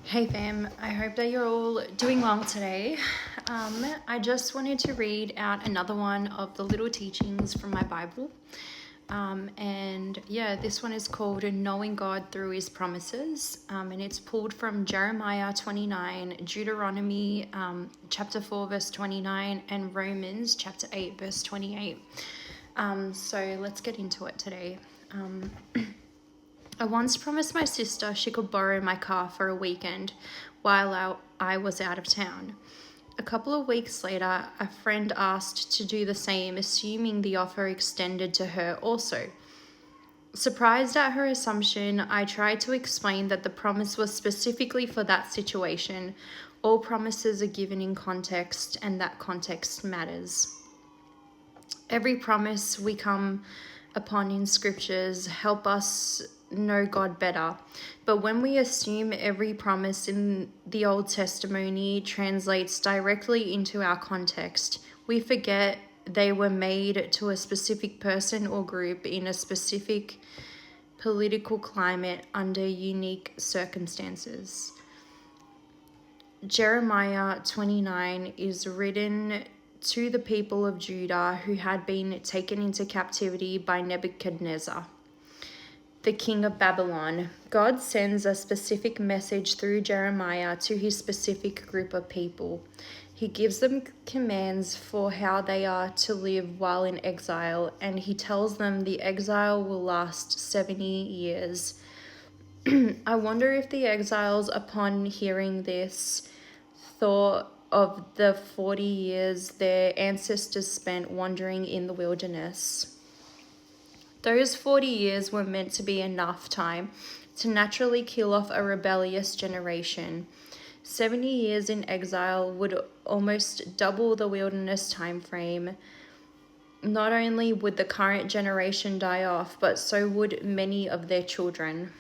Hey fam, I hope that you're all doing well today. I just wanted to read out another one of the little teachings from my Bible. This one is called Knowing God Through His Promises. And it's pulled from Jeremiah 29, Deuteronomy chapter 4 verse 29, and Romans chapter 8 verse 28. So let's get into it today. I once promised my sister she could borrow my car for a weekend while I was out of town. A couple of weeks later, a friend asked to do the same, assuming the offer extended to her also. Surprised at her assumption, I tried to explain that the promise was specifically for that situation. All promises are given in context, and that context matters. Every promise we come upon in scriptures help us know God better. But when we assume every promise in the Old Testament translates directly into our context, we forget they were made to a specific person or group in a specific political climate under unique circumstances. Jeremiah 29 is written to the people of Judah who had been taken into captivity by Nebuchadnezzar, the king of Babylon. God sends a specific message through Jeremiah to his specific group of people. He gives them commands for how they are to live while in exile, and he tells them the exile will last 70 years. I wonder if the exiles, upon hearing this, thought of the 40 years their ancestors spent wandering in the wilderness. Those 40 years were meant to be enough time to naturally kill off a rebellious generation. 70 years in exile would almost double the wilderness time frame. Not only would the current generation die off, but so would many of their children.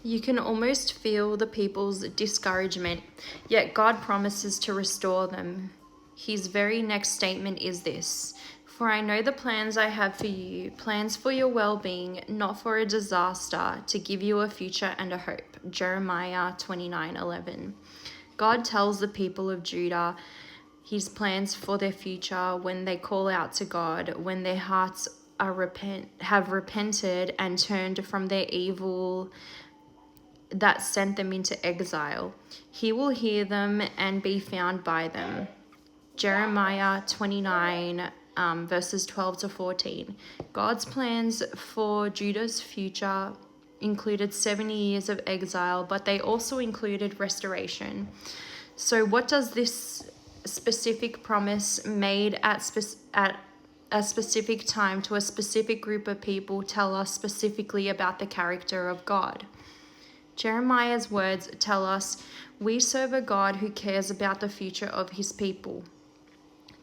You can almost feel the people's discouragement, yet God promises to restore them. His very next statement is this: "For I know the plans I have for you, plans for your well-being, not for a disaster, to give you a future and a hope." Jeremiah 29:11. God tells the people of Judah his plans for their future when they call out to God, when their hearts have repented and turned from their evil that sent them into exile. He will hear them and be found by them. Jeremiah 29 verses 12 to 14. God's plans for Judah's future included 70 years of exile, but they also included restoration. So what does this specific promise made at a specific time to a specific group of people tell us specifically about the character of God? Jeremiah's words tell us we serve a God who cares about the future of his people.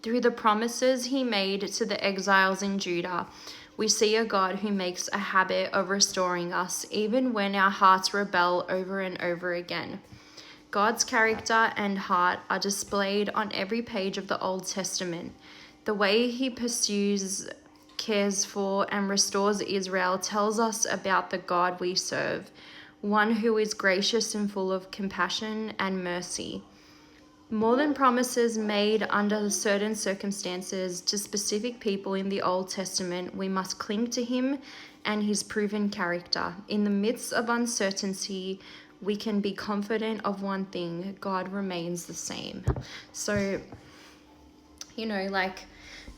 Through the promises he made to the exiles in Judah, we see a God who makes a habit of restoring us, even when our hearts rebel over and over again. God's character and heart are displayed on every page of the Old Testament. The way he pursues, cares for, and restores Israel tells us about the God we serve, one who is gracious and full of compassion and mercy. More than promises made under certain circumstances to specific people in the Old Testament, we must cling to him and his proven character. In the midst of uncertainty, we can be confident of one thing: God remains the same. So,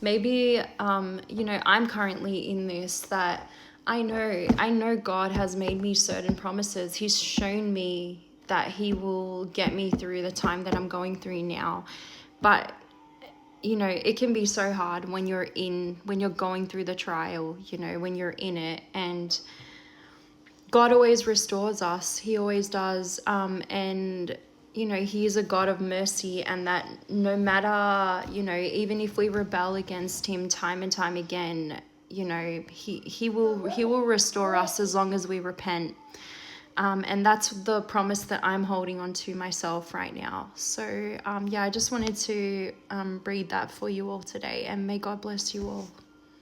maybe, I'm currently in this, that I know God has made me certain promises. He's shown me that he will get me through the time that I'm going through now. But, it can be so hard when you're going through the trial, when you're in it. And God always restores us. He always does. He is a God of mercy, and that no matter, even if we rebel against him time and time again, he will restore us as long as we repent. And that's the promise that I'm holding on to myself right now. So, I just wanted to read that for you all today, and may God bless you all.